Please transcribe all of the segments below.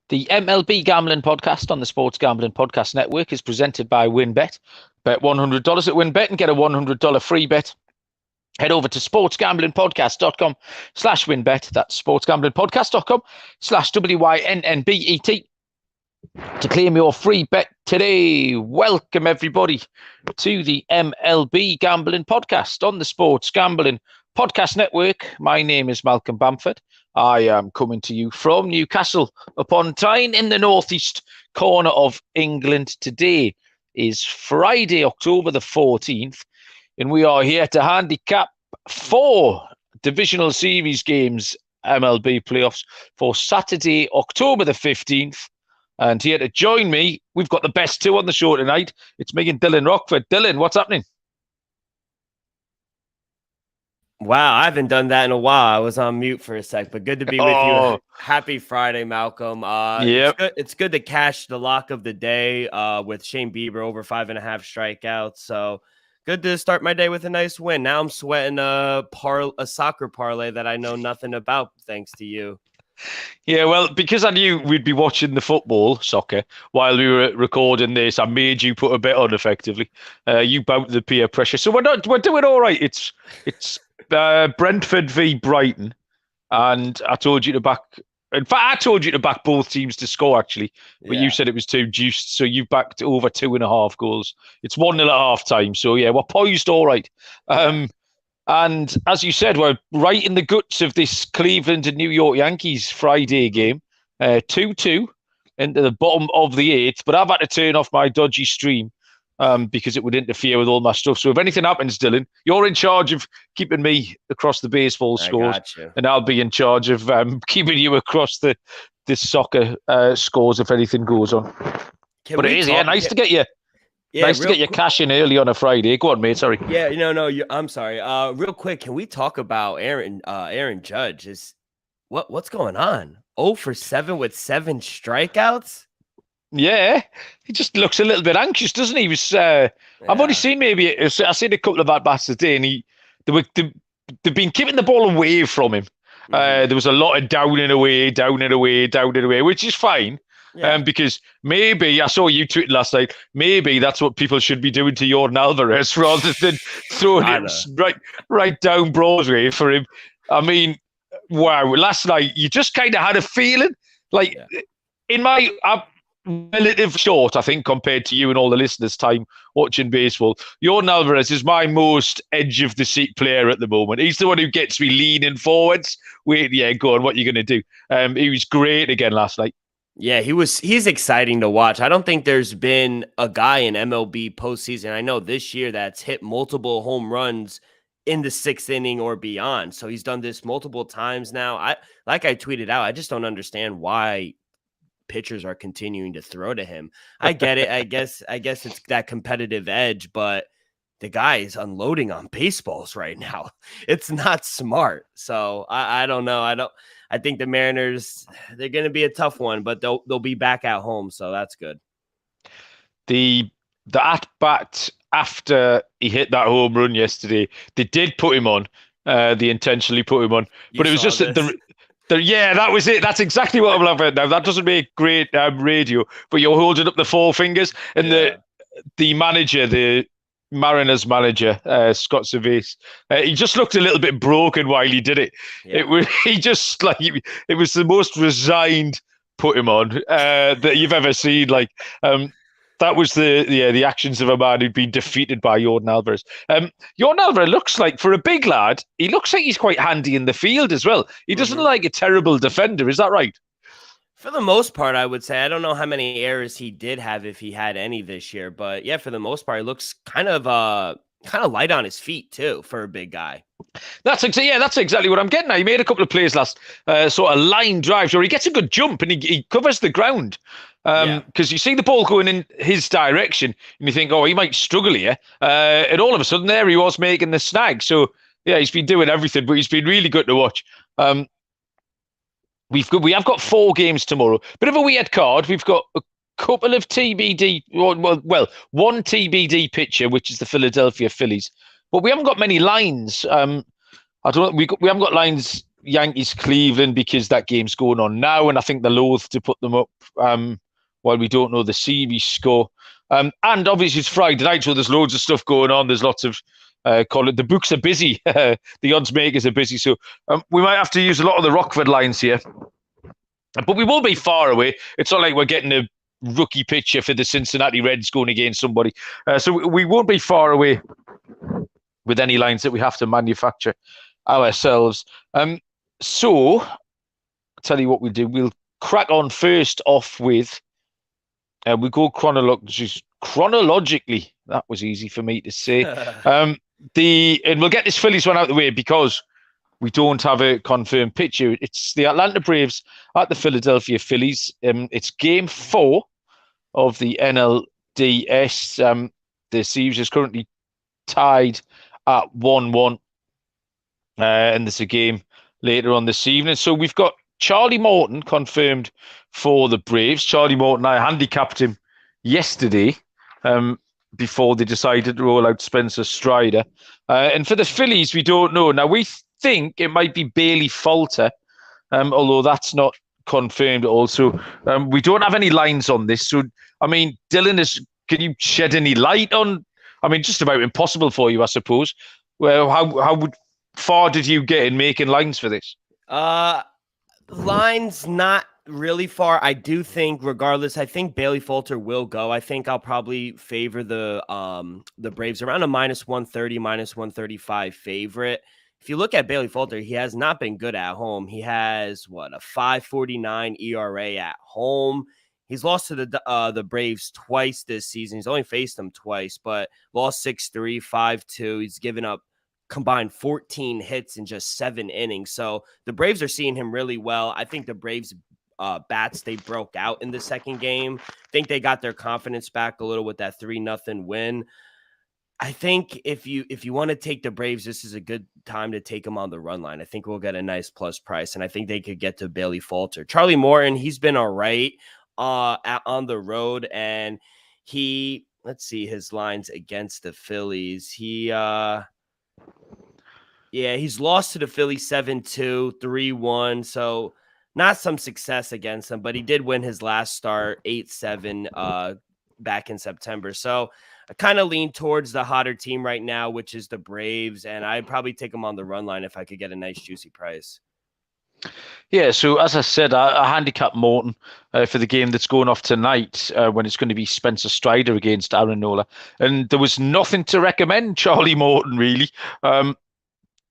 The MLB Gambling Podcast on the Sports Gambling Podcast Network is presented by WinBet. Bet $100 at WinBet and get a $100 free bet. Head over to sportsgamblingpodcast.com/WinBet. That's sportsgamblingpodcast.com/WYNNBET to claim your free bet today. Welcome, everybody, to the MLB Gambling Podcast on the Sports Gambling Podcast Network. My name is Malcolm Bamford. I am coming to you from Newcastle upon Tyne in the northeast corner of England. Today is Friday, October the 14th, and we are here to handicap 4 divisional series games, MLB playoffs, for Saturday, October the 15th. And here to join me, we've got the best 2 on the show tonight. It's me and Dylan Rockford. Dylan, what's happening? Wow, I haven't done that in a while. I was on mute for a sec, but good to be with you. Happy Friday, Malcolm. It's good to cash the lock of the day with Shane Bieber over 5.5 strikeouts. So good to start my day with a nice win. Now I'm sweating a soccer parlay that I know nothing about, thanks to you. Yeah, well, because I knew we'd be watching the soccer, while we were recording this, I made you put a bet on effectively. You bounced the peer pressure. So we're doing all right. It's Brentford v Brighton, and I told you to back. In fact, I told you to back both teams to score, actually, but you said it was too juiced, so you backed over 2.5 goals. It's 1-0 at half time, so yeah, we're poised all right. And as you said, we're right in the guts of this Cleveland and New York Yankees Friday game, 2-2 into the bottom of the 8th. But I've had to turn off my dodgy stream because it would interfere with all my stuff. So if anything happens, Dylan, you're in charge of keeping me across the baseball scores, and I'll be in charge of keeping you across the soccer scores if anything goes on. But it is nice to get you. Yeah, nice to get your cash in early on a Friday. Go on, mate. Sorry. Yeah, I'm sorry. Real quick, can we talk about Aaron Judge? What's going on? 0 for 7 with 7 strikeouts. Yeah, he just looks a little bit anxious, doesn't he? I've only seen I've seen a couple of at-bats today, and they've been keeping the ball away from him. There was a lot of down and away, which is fine. Yeah. Because maybe, I saw you tweet last night, maybe that's what people should be doing to Jordan Alvarez rather than throwing him right down Broadway for him. I mean, wow, last night you just kind of had a feeling, like in my relative short, I think, compared to you and all the listeners' time watching baseball, Jordan Alvarez is my most edge of the seat player at the moment. He's the one who gets me leaning forwards. Go on, what are you going to do? He was great again last night. Yeah, he's exciting to watch. I don't think there's been a guy in MLB postseason, I know this year, that's hit multiple home runs in the 6th inning or beyond. So he's done this multiple times now. I tweeted out, I just don't understand why pitchers are continuing to throw to him. I get it. I guess it's that competitive edge, but the guy is unloading on baseballs right now. It's not smart. So I don't know. I think the Mariners, they're going to be a tough one, but they'll be back at home, so that's good. The at-bat after he hit that home run yesterday, they did put him on. They intentionally put him on. But it was just that that was it. That's exactly what I'm laughing at now. That doesn't make great radio, but you're holding up the 4 fingers, and the manager, the Mariners manager, Scott Servais, he just looked a little bit broken while he did it. It was it was the most resigned put him on that you've ever seen. That was the actions of a man who'd been defeated by Jordan Alvarez. Jordan Alvarez looks like, for a big lad, he looks like he's quite handy in the field as well. He doesn't look like a terrible defender. Is that right? For the most part, I would say. I don't know how many errors he did have, if he had any this year, but yeah, for the most part, he looks kind of light on his feet too for a big guy. That's exactly what I'm getting at. He made a couple of plays last sort of line drives where he gets a good jump and he covers the ground. Because you see the ball going in his direction and you think, he might struggle here. And all of a sudden there he was making the snag. So yeah, he's been doing everything, but he's been really good to watch. We have got 4 games tomorrow. Bit of a weird card. We've got a couple of TBD. One TBD pitcher, which is the Philadelphia Phillies, but we haven't got many lines. I don't know. We haven't got lines Yankees Cleveland because that game's going on now, and I think they're loath to put them up while we don't know the series score. And obviously it's Friday night, so there's loads of stuff going on. There's lots of the books are busy, the odds makers are busy, so we might have to use a lot of the Rockford lines here. But we won't be far away. It's not like we're getting a rookie pitcher for the Cincinnati Reds going against somebody. So we won't be far away with any lines that we have to manufacture ourselves. So, I'll tell you what we'll do. We'll crack on first off with, we go chronologically. That was easy for me to say. And we'll get this Phillies one out of the way because we don't have a confirmed pitcher. It's the Atlanta Braves at the Philadelphia Phillies. It's game 4 of the NLDS. The series is currently tied at 1-1. And there's a game later on this evening. So we've got Charlie Morton confirmed for the Braves. Charlie Morton, I handicapped him yesterday before they decided to roll out Spencer Strider. And for the Phillies, we don't know. Now, we think it might be Bailey Falter, although that's not confirmed also. We don't have any lines on this. So, I mean, Dylan, can you shed any light on, just about impossible for you, I suppose. Well, how far did you get in making lines for this? Lines not really far. I do think, regardless, I think Bailey Falter will go. I think I'll probably favor the Braves around a -130, -135 favorite. If you look at Bailey Falter, he has not been good at home. He has a 5.49 ERA at home. He's lost to the Braves twice this season. He's only faced them twice, but lost 6-3, 5-2. He's given up combined 14 hits in just 7 innings. So the Braves are seeing him really well. I think the Braves bats, they broke out in the second game. I think they got their confidence back a little with that 3-0 win. I think if you want to take the Braves, this is a good time to take them on the run line. I think we'll get a nice plus price, and I think they could get to Bailey Falter. Charlie Morton, he's been all right on the road, and let's see his lines against the Phillies. He's lost to the Phillies 7-2, 3-1, so not some success against them, but he did win his last start 8-7 back in September. So I kind of lean towards the hotter team right now, which is the Braves, and I'd probably take them on the run line if I could get a nice juicy price. Yeah, so as I said, I handicap Morton for the game that's going off tonight when it's going to be Spencer Strider against Aaron Nola. And there was nothing to recommend Charlie Morton, really.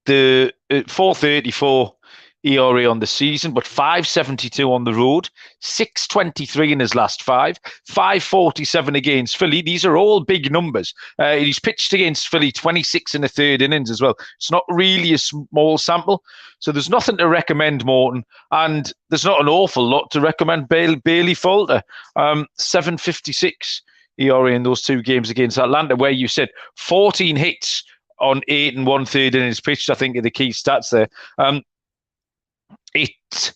The 4.34 ERA on the season, but 5.72 on the road, 6.23 in his last 5.47 against Philly. These are all big numbers. He's pitched against Philly 26 in the third innings as well. It's not really a small sample, so there's nothing to recommend Morton, and there's not an awful lot to recommend Bailey Falter. 7.56 ERA in those 2 games against Atlanta, where you said 14 hits on 8 1/3 innings pitched, I think, are the key stats there. It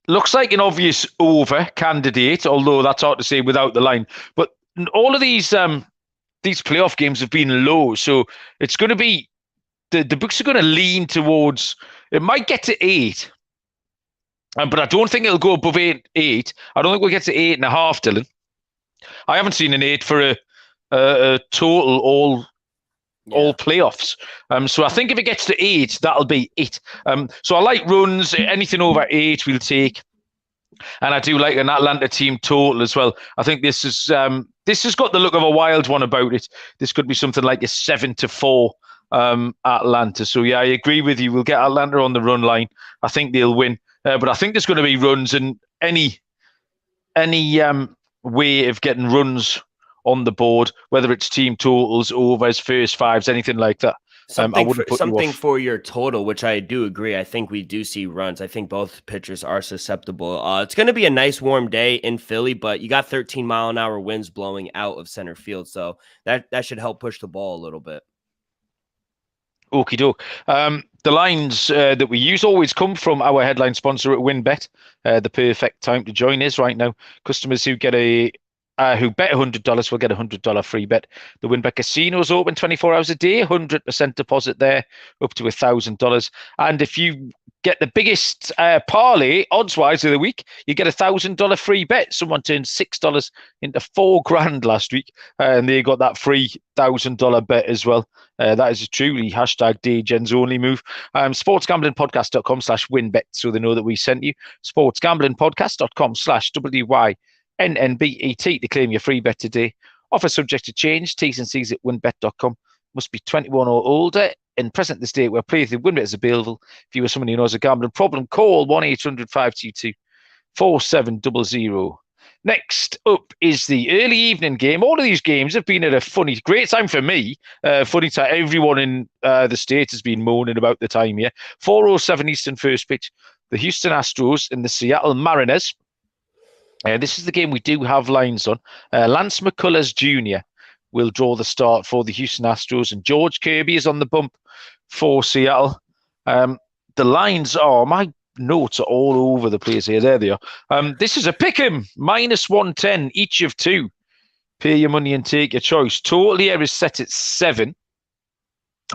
looks like an obvious over candidate, although that's hard to say without the line. But all of these playoff games have been low, so it's going to be the books are going to lean towards. It might get to 8, but I don't think it'll go above 8. I don't think we'll get to 8.5, Dylan. I haven't seen an 8 for a total all playoffs. So I think if it gets to 8, that'll be it. So I like runs. Anything over 8 we'll take. And I do like an Atlanta team total as well. I think this has got the look of a wild one about it. This could be something like a 7-4 Atlanta. So yeah, I agree with you. We'll get Atlanta on the run line. I think they'll win. But I think there's going to be runs, and any way of getting runs on the board, whether it's team totals, overs, first fives, anything like that. Something for your total, which I do agree. I think we do see runs. I think both pitchers are susceptible. It's going to be a nice warm day in Philly, but you got 13-mile-an-hour winds blowing out of center field, so that should help push the ball a little bit. Okie doke. The lines that we use always come from our headline sponsor at WinBet. The perfect time to join is right now. Customers who get a who bet $100 will get a $100 free bet. The WinBet Casino is open 24 hours a day, 100% deposit there, up to $1,000. And if you get the biggest parlay odds-wise of the week, you get a $1,000 free bet. Someone turned $6 into $4,000 last week, and they got that free $1,000 bet as well. That is a truly #DayGens only move. Sportsgamblingpodcast.com/winbet, so they know that we sent you. Sportsgamblingpodcast.com/WYNNBET to claim your free bet today. Offer subject to change. T's and C's at winbet.com. Must be 21 or older and present this date where play with WinBet is available. If you are someone who knows a gambling problem, call 1-800-522-4700. Next up is the early evening game. All of these games have been at a great time for me. Funny time. Everyone in the States has been moaning about the time here. 4:07 Eastern first pitch. The Houston Astros and the Seattle Mariners. This is the game we do have lines on. Lance McCullers Jr. will draw the start for the Houston Astros, and George Kirby is on the bump for Seattle. The lines are, my notes are all over the place here. There they are. This is a pick'em, -110, each of two. Pay your money and take your choice. Total here is set at 7.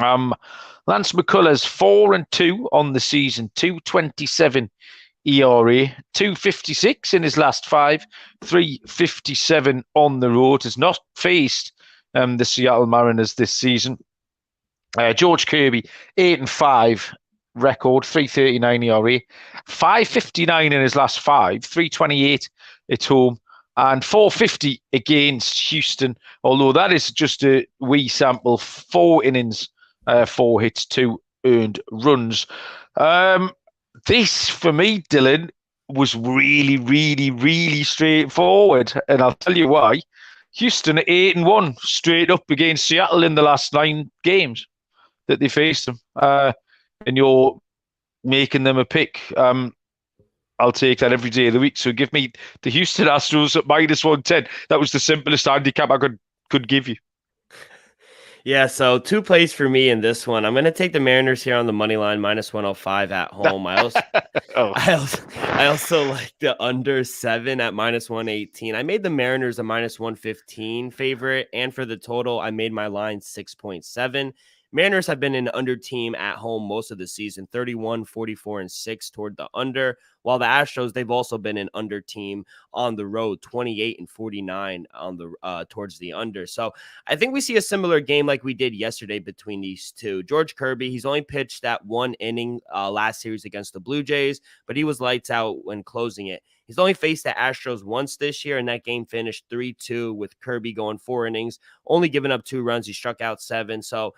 Lance McCullers 4-2 on the season, 2.27 ERA, 2.56 in his last 5, 3.57 on the road. Has not faced the Seattle Mariners this season. George Kirby, 8-5 record, 3.39 ERA, 5.59 in his last 5, 3.28 at home, and 4.50 against Houston. Although that is just a wee sample, 4 innings, 4 hits, 2 earned runs. This, for me, Dylan, was really, really, really straightforward. And I'll tell you why. Houston are 8-1 straight up against Seattle in the last 9 games that they faced them. And you're making them a pick. I'll take that every day of the week. So give me the Houston Astros at -110. That was the simplest handicap I could give you. Yeah, so 2 plays for me in this one. I'm going to take the Mariners here on the money line, -105 at home. I also like the under 7 at -118. I made the Mariners a -115 favorite, and for the total, I made my line 6.7. Mariners have been an under team at home most of the season, 31, 44, and 6 toward the under, while the Astros, they've also been an under team on the road, 28 and 49 on the towards the under. So I think we see a similar game like we did yesterday between these two. George Kirby, he's only pitched that 1 inning last series against the Blue Jays, but he was lights out when closing it. He's only faced the Astros once this year, and that game finished 3-2 with Kirby going 4 innings, only giving up 2 runs. He struck out 7. So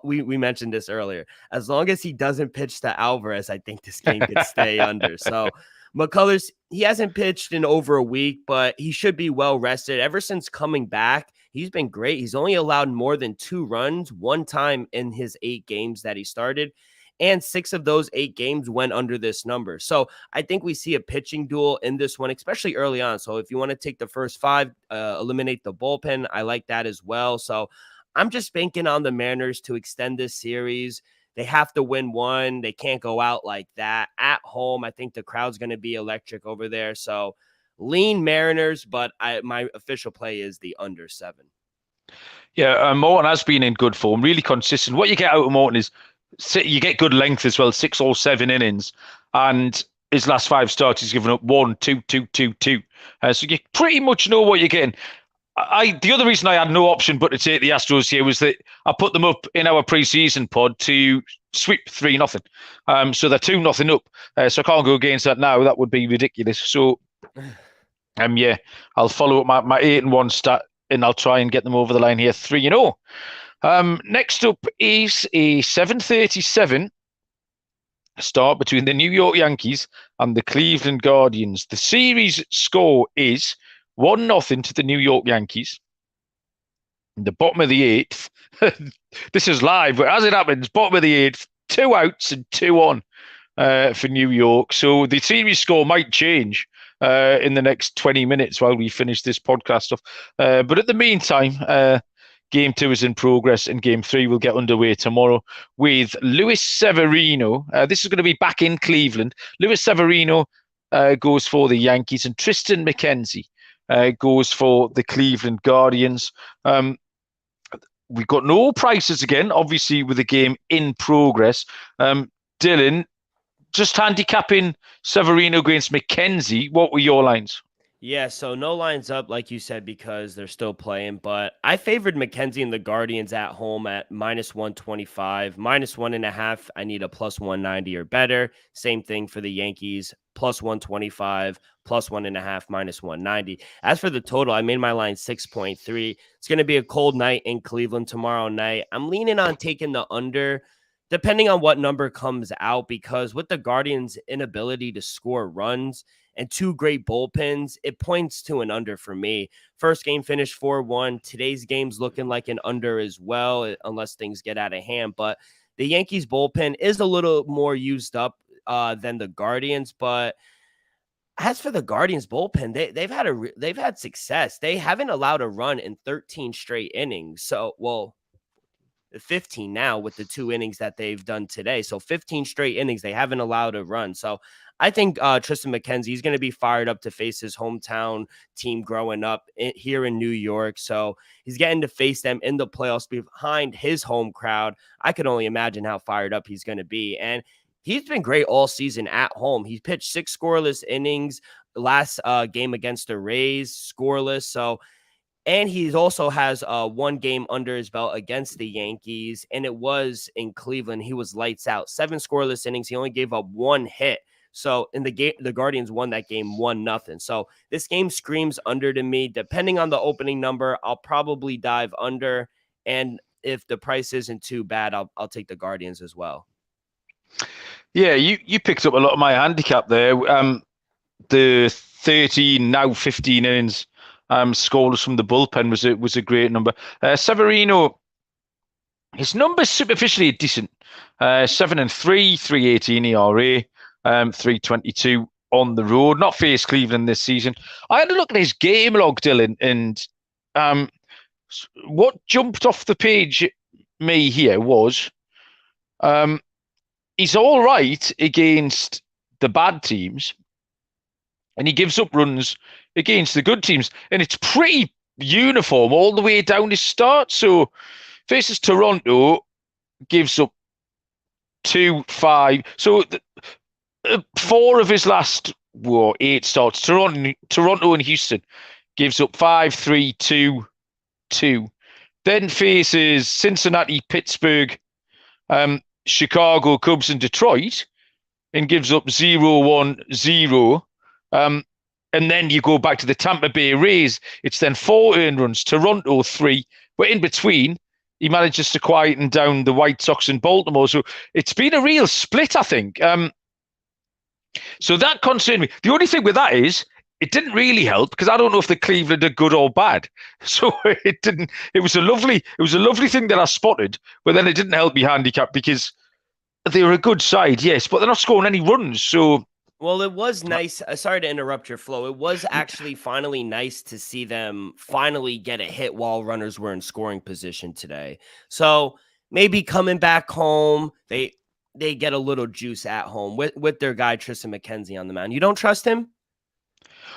we mentioned this earlier. As long as he doesn't pitch to Alvarez, I think this game could stay under. So McCullers, he hasn't pitched in over a week, but he should be well rested. Ever since coming back, he's been great. He's only allowed more than 2 runs 1 time in his 8 games that he started, and 6 of those 8 games went under this number. So I think we see a pitching duel in this one, especially early on. So if you want to take the first 5, eliminate the bullpen, I like that as well. So I'm just banking on the Mariners to extend this series. They have to win 1. They can't go out like that. At home, I think the crowd's going to be electric over there. So lean Mariners, but my official play is the under 7. Yeah, Morton has been in good form, really consistent. What you get out of Morton is you get good length as well, 6 or 7 innings. And his last 5 starts, he's given up 1, 2, 2, 2, 2. So you pretty much know what you're getting. The other reason I had no option but to take the Astros here was that I put them up in our pre-season pod to sweep 3-0. So they're 2-0 up. So I can't go against that now. That would be ridiculous. So, yeah, I'll follow up my 8-1 stat, and I'll try and get them over the line here, 3-0. Next up is a 7:37 start between the New York Yankees and the Cleveland Guardians. The series score is 1-0 to the New York Yankees. In the bottom of the 8th, this is live, but as it happens, bottom of the 8th, 2 outs and 2 on for New York. So the series score might change in the next 20 minutes while we finish this podcast off. But at the meantime, Game 2 is in progress, and Game 3 will get underway tomorrow with Luis Severino. This is going to be back in Cleveland. Luis Severino goes for the Yankees, and Tristan McKenzie goes for the Cleveland Guardians. We've got no prices again, obviously, with the game in progress. Dylan, just handicapping Severino against McKenzie. What were your lines? Yeah, so no lines up, like you said, because they're still playing. But I favored McKenzie and the Guardians at home at -125, -1.5. I need a +190 or better. Same thing for the Yankees, +125, +1.5, -190. As for the total, I made my line 6.3. It's going to be a cold night in Cleveland tomorrow night. I'm leaning on taking the under, depending on what number comes out, because with the Guardians' inability to score runs and two great bullpens, it points to an under for me. First game finished 4-1. Today's game's looking like an under as well, unless things get out of hand. But the Yankees bullpen is a little more used up than the Guardians. But as for the Guardians bullpen, they've had success. They haven't allowed a run in 13 straight innings. So, well, 15 now with the 2 innings that they've done today. So 15 straight innings, they haven't allowed a run. So I think Tristan McKenzie is going to be fired up to face his hometown team growing up here in New York. So he's getting to face them in the playoffs behind his home crowd. I could only imagine how fired up he's going to be. And he's been great all season at home. He pitched 6 scoreless innings last game against the Rays, scoreless. So, and he also has 1 game under his belt against the Yankees, and it was in Cleveland. He was lights out. 7 scoreless innings. He only gave up 1 hit. So in the game, the Guardians won that game 1-0. So this game screams under to me. Depending on the opening number, I'll probably dive under. And if the price isn't too bad, I'll take the Guardians as well. Yeah, you picked up a lot of my handicap there. The 13, now 15 innings scoreless from the bullpen was a great number. Severino, his numbers superficially are decent. 7-3, 3.18 ERA, 3.22 on the road. Not faced Cleveland this season. I had a look at his game log, Dylan, and what jumped off the page at me here was he's all right against the bad teams, and he gives up runs against the good teams, and it's pretty uniform all the way down his start. So faces Toronto, gives up 2-5. So 4 of his last 8 starts, Toronto and Houston, gives up 5-3, 2-2. Then faces Cincinnati, Pittsburgh, Chicago, Cubs, and Detroit, and gives up 0-1-0. And then you go back to the Tampa Bay Rays. It's then 4 earned runs, Toronto 3. But in between, he manages to quieten down the White Sox and Baltimore. So it's been a real split, I think. So that concerned me. The only thing with that is it didn't really help, because I don't know if the Cleveland are good or bad. So it didn't. It was a lovely thing that I spotted, but then it didn't help me handicap, because they were a good side, yes, but they're not scoring any runs. So. Well, it was nice. Sorry to interrupt your flow. It was actually finally nice to see them finally get a hit while runners were in scoring position today. So maybe coming back home, they get a little juice at home with their guy Tristan McKenzie on the mound. You don't trust him?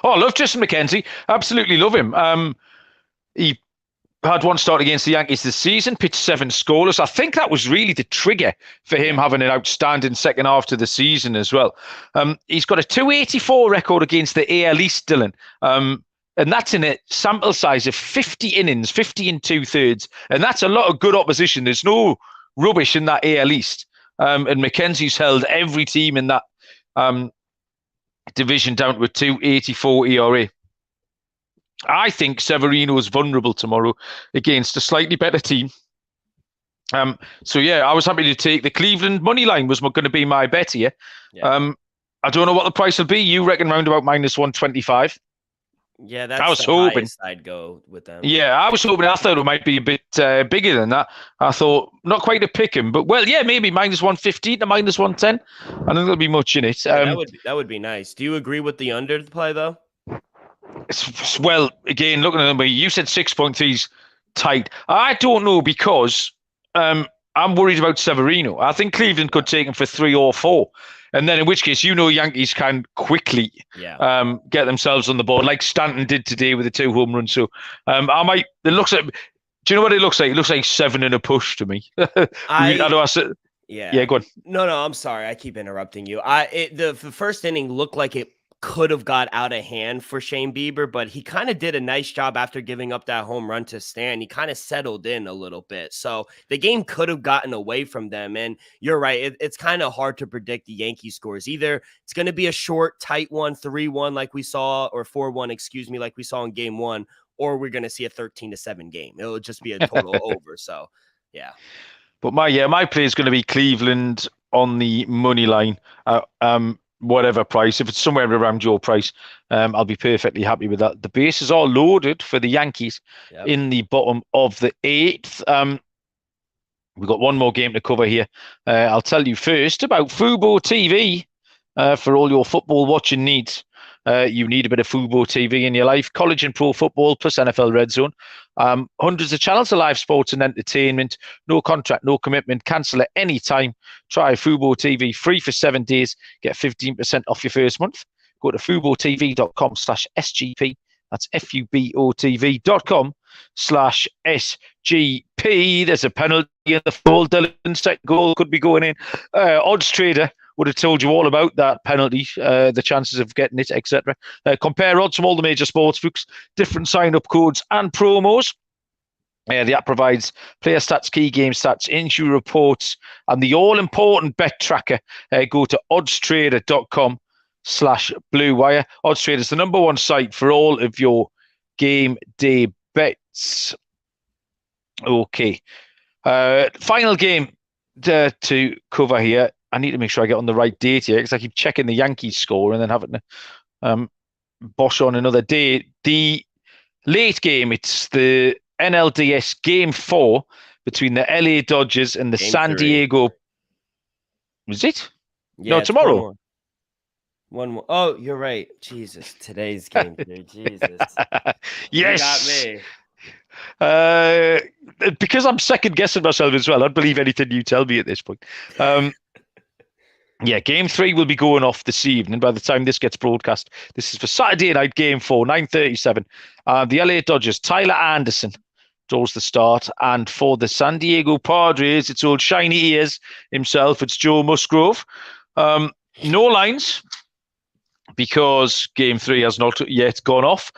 Oh, I love Tristan McKenzie. Absolutely love him. He had 1 start against the Yankees this season, pitched 7 scoreless. I think that was really the trigger for him having an outstanding second half to the season as well. He's got a 284 record against the AL East, Dylan. And that's in a sample size of 50 innings, 50 and 2/3. And that's a lot of good opposition. There's no rubbish in that AL East. And McKenzie's held every team in that division down to a 2.84 ERA. I think Severino is vulnerable tomorrow against a slightly better team. So yeah, I was happy to take the Cleveland money line. Was going to be my bet here. Yeah. I don't know what the price will be. You reckon round about -125? Yeah, that's I was hoping I'd go with them. Yeah, I was hoping. I thought it might be a bit bigger than that. I thought not quite a pick 'em, but well, yeah, maybe -115 to -110. I don't think there'll be much in it. Yeah, that would be nice. Do you agree with the under play though? Well, again, looking at them, you said 6.3's tight. I don't know, because I'm worried about Severino. I think Cleveland could take him for 3 or 4. And then in which case, Yankees can quickly get themselves on the board, like Stanton did today with the 2 home runs. So it looks like, do you know what it looks like? It looks like 7 in a push to me. Yeah, go on. No, I'm sorry. I keep interrupting you. The first inning looked like it could have got out of hand for Shane Bieber, but he kind of did a nice job after giving up that home run to Stan. He kind of settled in a little bit. So the game could have gotten away from them. And you're right. It's kind of hard to predict the Yankee scores. Either it's going to be a short, tight one, 3-1 like we saw, or 4-1, like we saw in game 1, or we're going to see a 13-7 game. It'll just be a total over. So, yeah. But my play is going to be Cleveland on the money line. Whatever price, if it's somewhere around your price, I'll be perfectly happy with that. The bases are loaded for the Yankees in the bottom of the 8th. We've got one more game to cover here. I'll tell you first about Fubo TV for all your football watching needs. You need a bit of Fubo TV in your life. College and pro football plus NFL Red Zone. Hundreds of channels of live sports and entertainment. No contract, no commitment. Cancel at any time. Try Fubo TV free for 7 days. Get 15% off your first month. Go to FuboTV.com/SGP. That's FUBOTV.com/SGP. There's a penalty in the fall. Dylan's second goal could be going in. Odds Trader would have told you all about that penalty, the chances of getting it, etc. Compare odds from all the major sports books, different sign-up codes and promos. The app provides player stats, key game stats, injury reports, and the all-important bet tracker. Go to oddstrader.com/Blue Wire. Odds Trader is the #1 site for all of your game day bets. Okay. Final game to cover here. I need to make sure I get on the right date here because I keep checking the Yankees score and then having to bosh on another day. The late game, it's the NLDS Game 4 between the LA Dodgers and the San Diego. Is it? Yeah, no, tomorrow. One more. Oh, you're right. Jesus, today's game 3. Jesus. Yes. You got me. Because I'm second guessing myself as well. I don't believe anything you tell me at this point. Yeah, game 3 will be going off this evening by the time this gets broadcast. This is for Saturday night, game 4, 9:37. The LA Dodgers, Tyler Anderson draws the start. And for the San Diego Padres, it's old shiny ears himself. It's Joe Musgrove. No lines because game 3 has not yet gone off.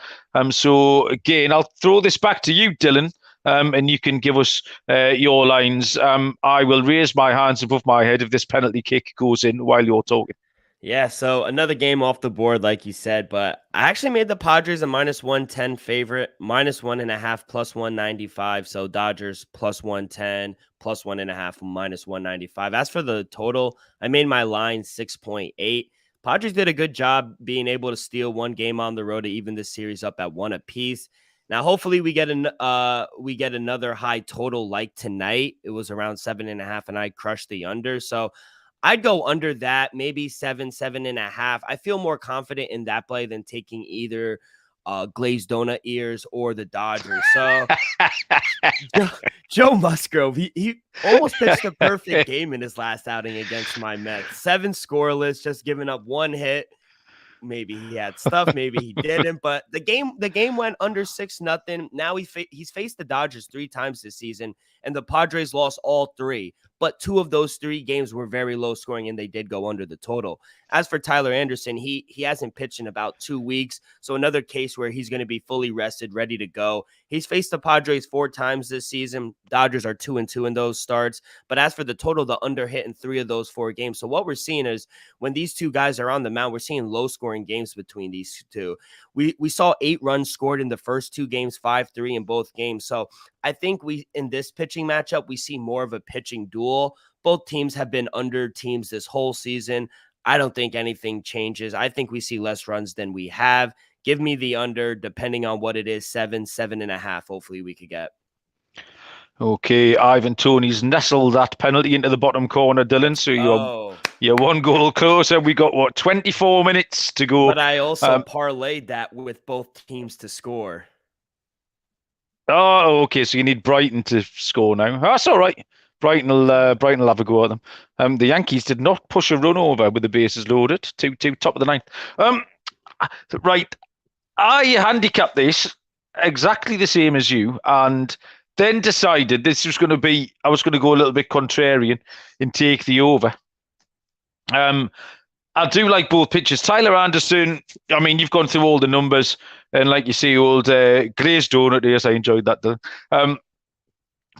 So again, I'll throw this back to you, Dylan. And you can give us your lines. I will raise my hands above my head if this penalty kick goes in while you're talking. Yeah, so another game off the board, like you said, but I actually made the Padres a -110 favorite, -1.5, +195. So Dodgers +110, +1.5, -195. As for the total, I made my line 6.8. Padres did a good job being able to steal one game on the road to even this series up at 1 apiece. Now, hopefully we get another high total like tonight. It was around 7.5, and I crushed the under. So I'd go under that, maybe 7.5. I feel more confident in that play than taking either glazed donut ears or the Dodgers. So Joe Musgrove, he almost pitched a perfect game in his last outing against my Mets. 7 scoreless, just giving up 1 hit. Maybe he had stuff, maybe he didn't, but the game went under 6-0. Now he's faced the Dodgers 3 times this season, and the Padres lost all 3. But 2 of those 3 games were very low scoring, and they did go under the total. As for Tyler Anderson, he hasn't pitched in about 2 weeks, so another case where he's going to be fully rested, ready to go. He's faced the Padres 4 times this season. Dodgers are 2-2 in those starts. But as for the total, the under hit in 3 of those 4 games. So what we're seeing is when these 2 guys are on the mound, we're seeing low-scoring games between these 2. We saw 8 runs scored in the first 2 games, 5-3 in both games. So I think in this pitching matchup, we see more of a pitching duel. Both teams have been under teams this whole season. I don't think anything changes. I think we see less runs than we have. Give me the under, depending on what it is, 7.5. Hopefully we could get. Okay, Ivan Toney's nestled that penalty into the bottom corner, Dylan. So you're 1 goal closer. We got 24 minutes to go. But I also parlayed that with both teams to score. Oh, okay. So you need Brighton to score now. That's all right. Brighton will have a go at them. The Yankees did not push a run over with the bases loaded. 2-2, top of the ninth. Right. I handicapped this exactly the same as you, and then decided I was going to go a little bit contrarian and take the over. I do like both pitchers. Tyler Anderson, I mean, you've gone through all the numbers, and like you see, old glazed donut, yes, I enjoyed that.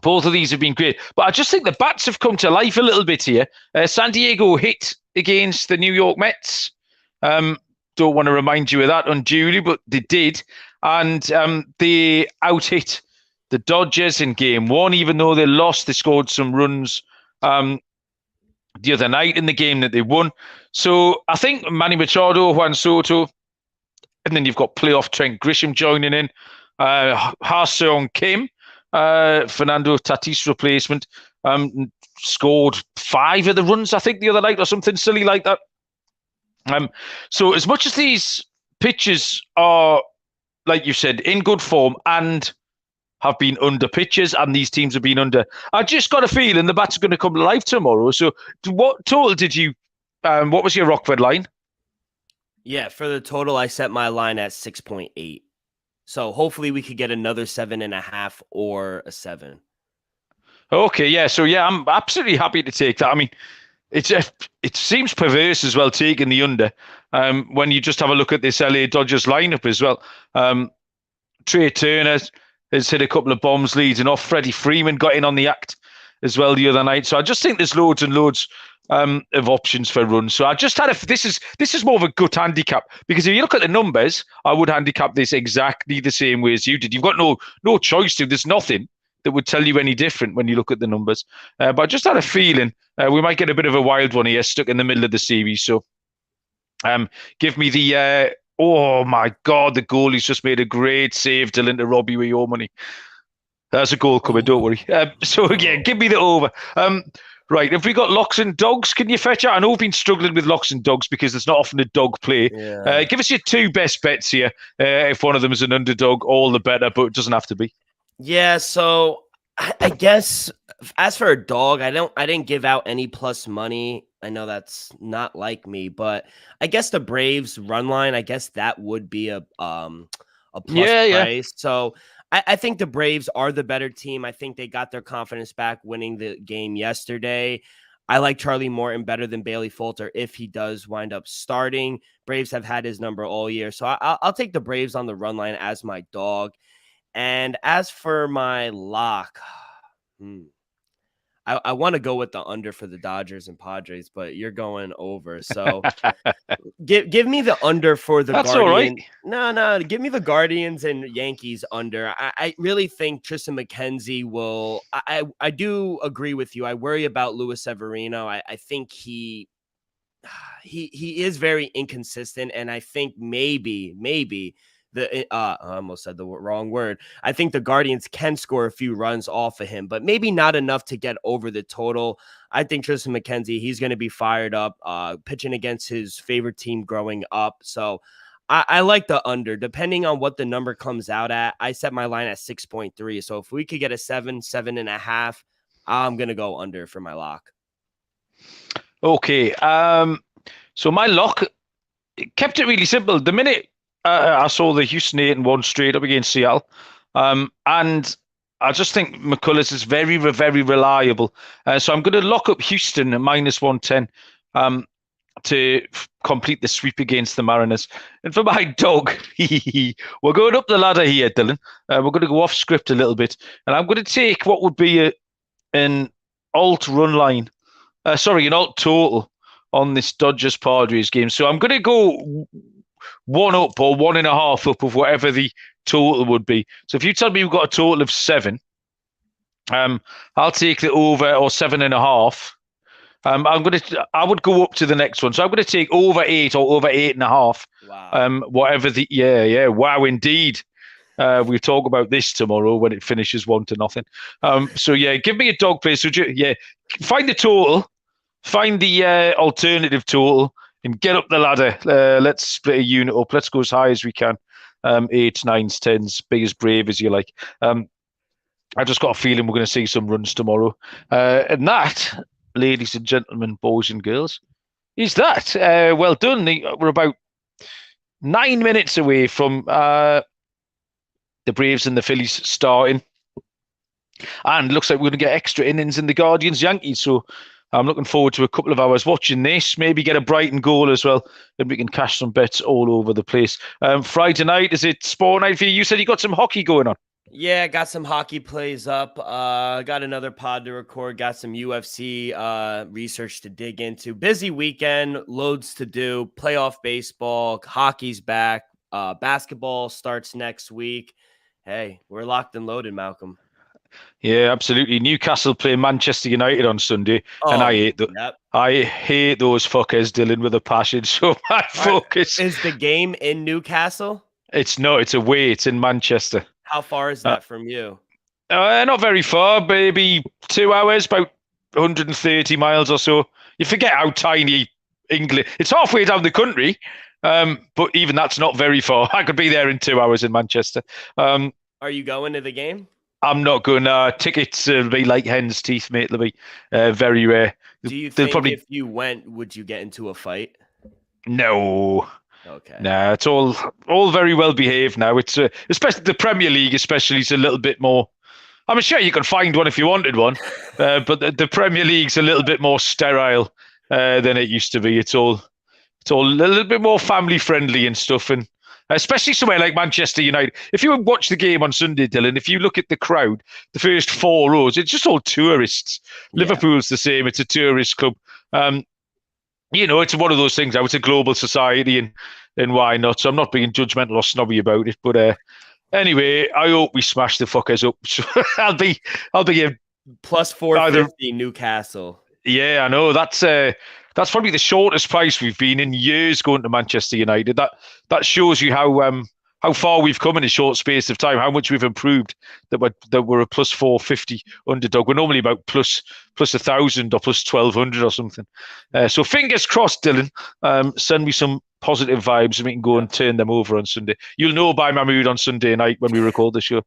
Both of these have been great, but I just think the bats have come to life a little bit here. San Diego hit against the New York Mets. Don't want to remind you of that unduly, but they did, and they out-hit the Dodgers in Game 1, even though they lost. They scored some runs the other night in the game that they won. So I think Manny Machado, Juan Soto, and then you've got playoff Trent Grisham joining in. Ha-Seong Kim, Fernando Tatis replacement, scored 5 of the runs, I think, the other night or something silly like that. So as much as these pitchers are, like you said, in good form and have been under pitchers, and these teams have been under, I just got a feeling the bats are going to come to life tomorrow. So what total did you, what was your Rockford line? Yeah, for the total, I set my line at 6.8. So hopefully we could get another 7.5 or a 7. Okay, yeah. So yeah, I'm absolutely happy to take that. I mean, it seems perverse as well, taking the under, when you just have a look at this LA Dodgers lineup as well. Trey Turner has hit a couple of bombs leading off. Freddie Freeman got in on the act as well the other night. So I just think there's loads and loads of options for runs. So I just had this is more of a gut handicap, because if you look at the numbers, I would handicap this exactly the same way as you did. You've got no choice to. There's nothing that would tell you any different when you look at the numbers. But I just had a feeling we might get a bit of a wild one here, stuck in the middle of the series. So give me the... oh, my God, the goalie's just made a great save, Dylan, to rob you of your money. There's a goal coming, don't worry. So, yeah, give me the over. Right, have we got locks and dogs? Can you fetch out? I know we've been struggling with locks and dogs because there's not often a dog play. Yeah. Give us your 2 best bets here. If one of them is an underdog, all the better, but it doesn't have to be. Yeah, so I guess as for a dog, I didn't give out any plus money. I know that's not like me, but I guess the Braves run line, I guess that would be a plus price. Yeah. So I think the Braves are the better team. I think they got their confidence back winning the game yesterday. I like Charlie Morton better than Bailey Falter if he does wind up starting. Braves have had his number all year. So I'll take the Braves on the run line as my dog. And as for my lock, I want to go with the under for the Dodgers and Padres, but you're going over. So give me the under for the Guardians. All right. No, give me the Guardians and Yankees under. I really think Tristan McKenzie will. I do agree with you. I worry about Luis Severino. I think he is very inconsistent, and I think maybe I almost said the wrong word. I think the Guardians can score a few runs off of him, but maybe not enough to get over the total. I think Tristan McKenzie, he's going to be fired up, pitching against his favorite team growing up. So I like the under. Depending on what the number comes out at, I set my line at 6.3. So if we could get a 7.5, I'm going to go under for my lock. Okay. So my lock kept it really simple. The minute I saw the Houston 8-1 straight up against Seattle. And I just think McCullers is very, very reliable. So I'm going to lock up Houston at -110 to complete the sweep against the Mariners. And for my dog, we're going up the ladder here, Dylan. We're going to go off script a little bit. And I'm going to take what would be an alt run line. An alt total on this Dodgers Padres game. So I'm going to go 1 up or 1.5 up of whatever the total would be. So if you tell me we've got a total of 7, I'll take the over, or 7.5. I would go up to the next one. So I'm going to take over 8 or over 8.5. Wow. Whatever the wow, indeed. We'll talk about this tomorrow when it finishes 1-0. So yeah, give me a dog play. So yeah, find the total, find the alternative total, and get up the ladder. Let's split a unit up. Let's go as high as we can. 8s, 9s, 10s, big as brave as you like. I just got a feeling we're going to see some runs tomorrow. And that, ladies and gentlemen, boys and girls, is that. Well done. We're about 9 minutes away from the Braves and the Phillies starting. And looks like we're going to get extra innings in the Guardians Yankees. So I'm looking forward to a couple of hours watching this. Maybe get a Brighton goal as well. Then we can cash some bets all over the place. Friday night, is it sport night for you? You said you got some hockey going on. Yeah, got some hockey plays up. Got another pod to record. Got some UFC research to dig into. Busy weekend, loads to do. Playoff baseball, hockey's back. Basketball starts next week. Hey, we're locked and loaded, Malcolm. Yeah, absolutely. Newcastle play Manchester United on Sunday, and I hate I hate those fuckers, Dylan, with a passion. So my focus is the game in Newcastle. It's not. It's away. It's in Manchester. How far is that from you? Not very far. Maybe 2 hours, about 130 miles or so. You forget how tiny England. It's halfway down the country, but even that's not very far. I could be there in 2 hours in Manchester. Are you going to the game? I'm not going. Tickets will be like hen's teeth, mate. They'll be very rare. Do you think if you went, would you get into a fight? No. Okay. Nah, it's all very well behaved now. It's especially the Premier League, especially, it's a little bit more. I'm sure you can find one if you wanted one, but the Premier League's a little bit more sterile than it used to be. It's all a little bit more family friendly and stuff, and especially somewhere like Manchester United. If you watch the game on Sunday, Dylan, if you look at the crowd, the first 4 rows, it's just all tourists. Yeah. Liverpool's the same. It's a tourist club. It's one of those things. It's a global society, and why not? So I'm not being judgmental or snobby about it. But anyway, I hope we smash the fuckers up. So I'll be a plus 450 Newcastle. Yeah, I know. That's probably the shortest price we've been in years going to Manchester United. That shows you how far we've come in a short space of time, how much we've improved. That we're a plus 450 underdog. We're normally about plus 1,000 or plus 1,200 or something. So fingers crossed, Dylan. Send me some positive vibes and we can go and turn them over on Sunday. You'll know by my mood on Sunday night when we record the show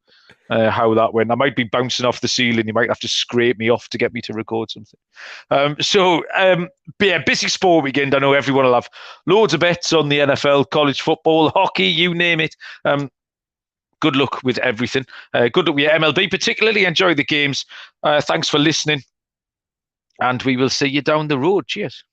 how that went. I might be bouncing off the ceiling. You might have to scrape me off to get me to record something. But yeah, busy sport weekend. I know everyone will have loads of bets on the NFL, college football, hockey, you name it. Good luck with everything. Good luck with your MLB, particularly enjoy the games. Thanks for listening. And we will see you down the road. Cheers.